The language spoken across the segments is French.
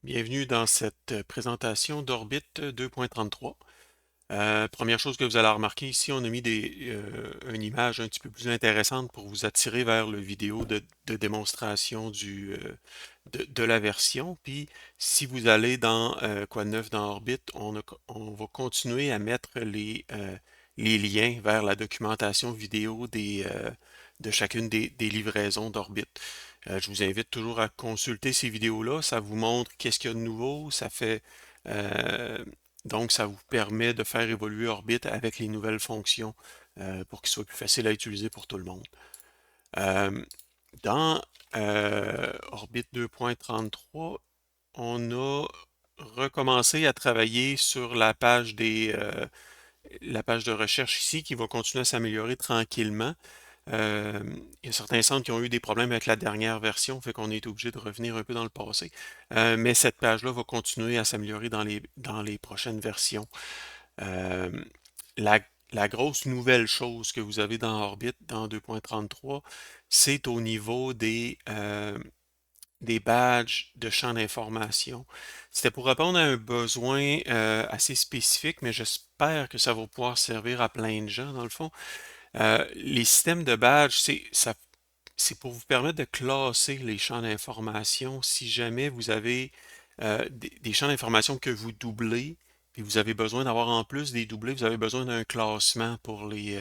Bienvenue dans cette présentation d'Orbit 2.33. Première chose que vous allez remarquer ici, on a mis une image un petit peu plus intéressante pour vous attirer vers le vidéo de démonstration de la version. Puis, si vous allez dans quoi de neuf dans Orbit, on va continuer à mettre les liens vers la documentation vidéo de chacune des livraisons d'Orbit. Je vous invite toujours à consulter ces vidéos-là. Ça vous montre qu'est-ce qu'il y a de nouveau. Euh, donc, ça vous permet de faire évoluer Orbit avec les nouvelles fonctions pour qu'il soit plus facile à utiliser pour tout le monde. Euh, dans Orbit 2.33, on a recommencé à travailler sur la page de recherche ici qui va continuer à s'améliorer tranquillement. Euh, il y a certains centres qui ont eu des problèmes avec la dernière version, fait qu'on est obligé de revenir un peu dans le passé. Mais cette page-là va continuer à s'améliorer dans les prochaines versions. Euh, la, la grosse nouvelle chose que vous avez dans Orbit, dans 2.33, c'est au niveau des badges de champ d'information. C'était pour répondre à un besoin assez spécifique, mais j'espère que ça va pouvoir servir à plein de gens, dans le fond. Les systèmes de badges, c'est pour vous permettre de classer les champs d'information si jamais vous avez des champs d'information que vous doublez, puis vous avez besoin d'avoir en plus des doublés, vous avez besoin d'un classement pour les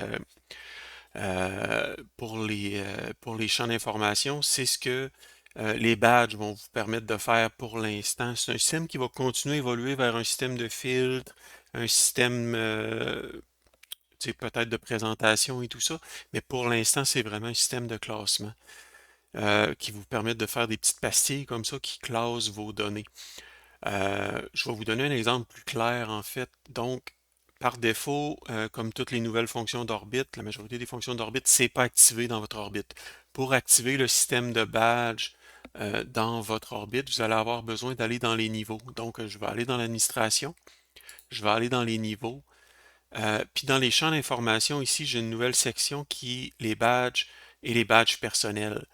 champs d'information. C'est ce que les badges vont vous permettre de faire pour l'instant. C'est un système qui va continuer à évoluer vers un système de filtre, un système peut-être de présentation et tout ça, mais pour l'instant, c'est vraiment un système de classement qui vous permet de faire des petites pastilles comme ça qui classent vos données. Je vais vous donner un exemple plus clair en fait. Donc, par défaut, comme toutes les nouvelles fonctions d'Orbit, la majorité des fonctions d'Orbit, c'est pas activé dans votre Orbit. Pour activer le système de badge dans votre Orbit, vous allez avoir besoin d'aller dans les niveaux. Donc, je vais aller dans l'administration, je vais aller dans les niveaux, puis dans les champs d'information, ici, j'ai une nouvelle section qui est les badges et les badges personnels.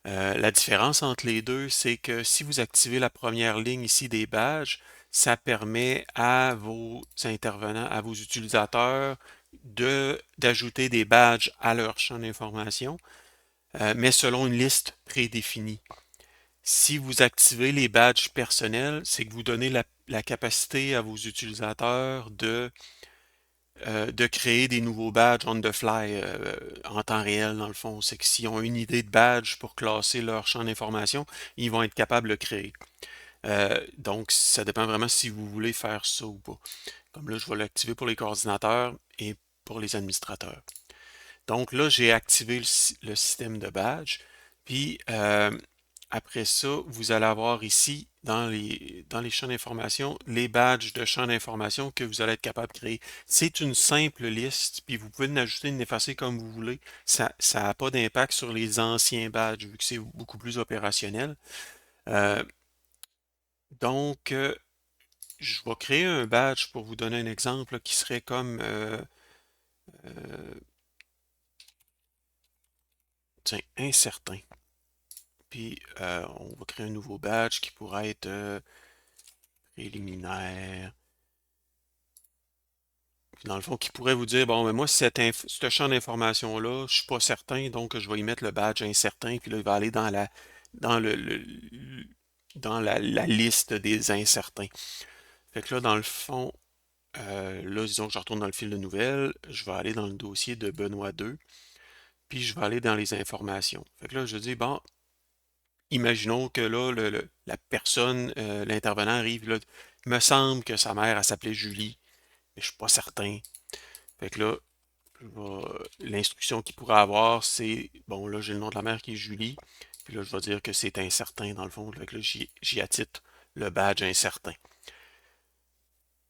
La différence entre les deux, c'est que si vous activez la première ligne ici des badges, ça permet à vos intervenants, à vos utilisateurs d'ajouter des badges à leur champ d'information, mais selon une liste prédéfinie. Si vous activez les badges personnels, c'est que vous donnez la capacité à vos utilisateurs de créer des nouveaux badges on the fly en temps réel, dans le fond. C'est que s'ils ont une idée de badge pour classer leur champ d'information, ils vont être capables de le créer. Donc, ça dépend vraiment si vous voulez faire ça ou pas. Comme là, je vais l'activer pour les coordinateurs et pour les administrateurs. Donc là, j'ai activé le système de badge. Puis après ça, vous allez avoir ici, dans les champs d'information, les badges de champs d'information que vous allez être capable de créer. C'est une simple liste, puis vous pouvez l'ajouter, l'effacer comme vous voulez. Ça n'a pas d'impact sur les anciens badges, vu que c'est beaucoup plus opérationnel. Euh, donc, je vais créer un badge pour vous donner un exemple là, qui serait comme euh, tiens, incertain. Puis on va créer un nouveau badge qui pourrait être préliminaire. Puis dans le fond, qui pourrait vous dire, bon, mais moi, ce champ d'information-là, je suis pas certain, donc je vais y mettre le badge incertain, puis là, il va aller dans la liste des incertains. Fait que là, dans le fond, là, disons que je retourne dans le fil de nouvelles, je vais aller dans le dossier de Benoît 2, puis je vais aller dans les informations. Fait que là, je dis, bon, imaginons que là, la personne, l'intervenant arrive, là, il me semble que sa mère, elle s'appelait Julie, mais je suis pas certain. Fait que là, l'instruction qu'il pourrait avoir, c'est, bon, là, j'ai le nom de la mère qui est Julie, puis là, je vais dire que c'est incertain dans le fond. Fait que là, j'y attitre le badge incertain.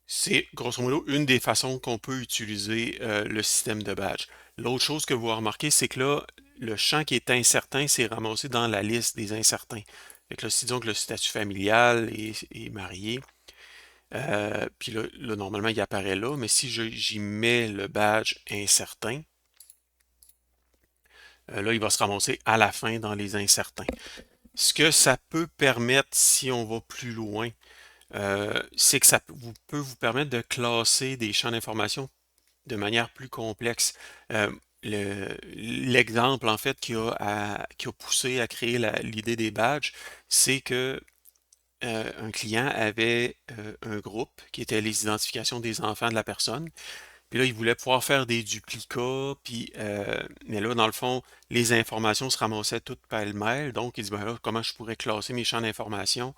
C'est grosso modo une des façons qu'on peut utiliser le système de badge. L'autre chose que vous remarquez, c'est que là, le champ qui est incertain, c'est ramassé dans la liste des incertains. Fait que là, si disons que le statut familial est marié, puis là, normalement, il apparaît là, mais si j'y mets le badge incertain, là, il va se ramasser à la fin dans les incertains. Ce que ça peut permettre si on va plus loin, c'est que peut vous permettre de classer des champs d'information de manière plus complexe. Euh, L'exemple, en fait, qui a poussé à créer l'idée des badges, c'est que un client avait un groupe qui était les identifications des enfants de la personne. Puis là, il voulait pouvoir faire des duplicats, mais là, dans le fond, les informations se ramassaient toutes pêle-mêle. Donc, il dit, ben là, comment je pourrais classer mes champs d'information?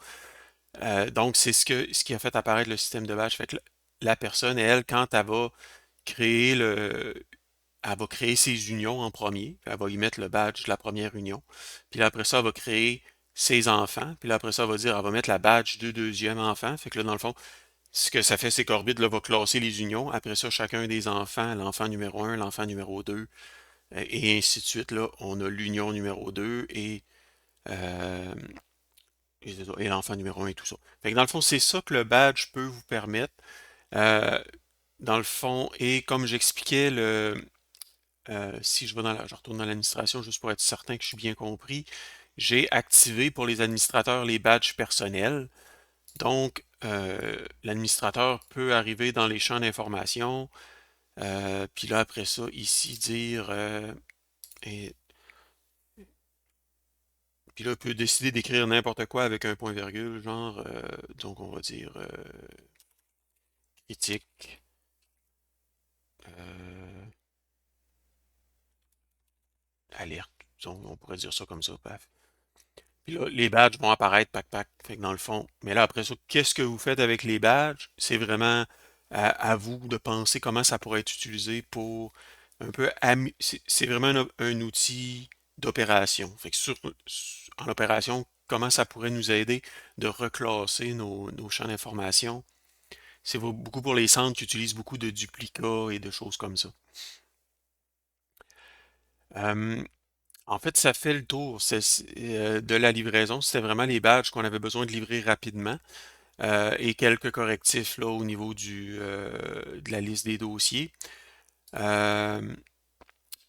Donc, c'est ce qui a fait apparaître le système de badge. Fait que la personne, elle, quand créer le, elle va créer ses unions en premier, puis elle va y mettre le badge de la première union. Puis là, après ça, elle va créer ses enfants. Puis là, après ça, elle va dire, elle va mettre la badge de deuxième enfant. Fait que là, dans le fond, ce que ça fait, c'est qu'Orbit là, va classer les unions. Après ça, chacun des enfants, l'enfant numéro un, l'enfant numéro 2, et ainsi de suite. Là, on a l'union numéro 2 euh, et l'enfant numéro un et tout ça. Fait que dans le fond, c'est ça que le badge peut vous permettre. Euh, Dans le fond, et comme j'expliquais, si je retourne dans l'administration juste pour être certain que je suis bien compris, j'ai activé pour les administrateurs les badges personnels. Donc, l'administrateur peut arriver dans les champs d'information, puis là, après ça, ici, dire, et- puis là, il peut décider d'écrire n'importe quoi avec un point-virgule, genre, donc on va dire critique, euh, alerte, on pourrait dire ça comme ça, paf. Puis là, les badges vont apparaître, pac, pac. Fait que dans le fond, mais là, après ça, qu'est-ce que vous faites avec les badges? C'est vraiment à vous de penser comment ça pourrait être utilisé pour un peu c'est vraiment un outil d'opération. Fait que en opération, comment ça pourrait nous aider de reclasser nos champs d'information? C'est beaucoup pour les centres qui utilisent beaucoup de duplicats et de choses comme ça. Euh, En fait, ça fait le tour de la livraison. C'était vraiment les badges qu'on avait besoin de livrer rapidement et quelques correctifs là, au niveau de la liste des dossiers. Euh,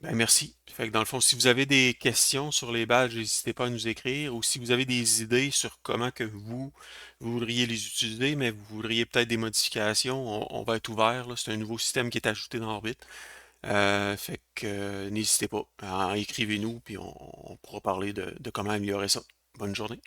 ben merci. Fait que dans le fond, si vous avez des questions sur les badges, n'hésitez pas à nous écrire ou si vous avez des idées sur comment que vous voudriez les utiliser, mais vous voudriez peut-être des modifications, on va être ouvert, là. C'est un nouveau système qui est ajouté dans Orbit. Fait que n'hésitez pas, écrivez-nous, puis on pourra parler de comment améliorer ça. Bonne journée.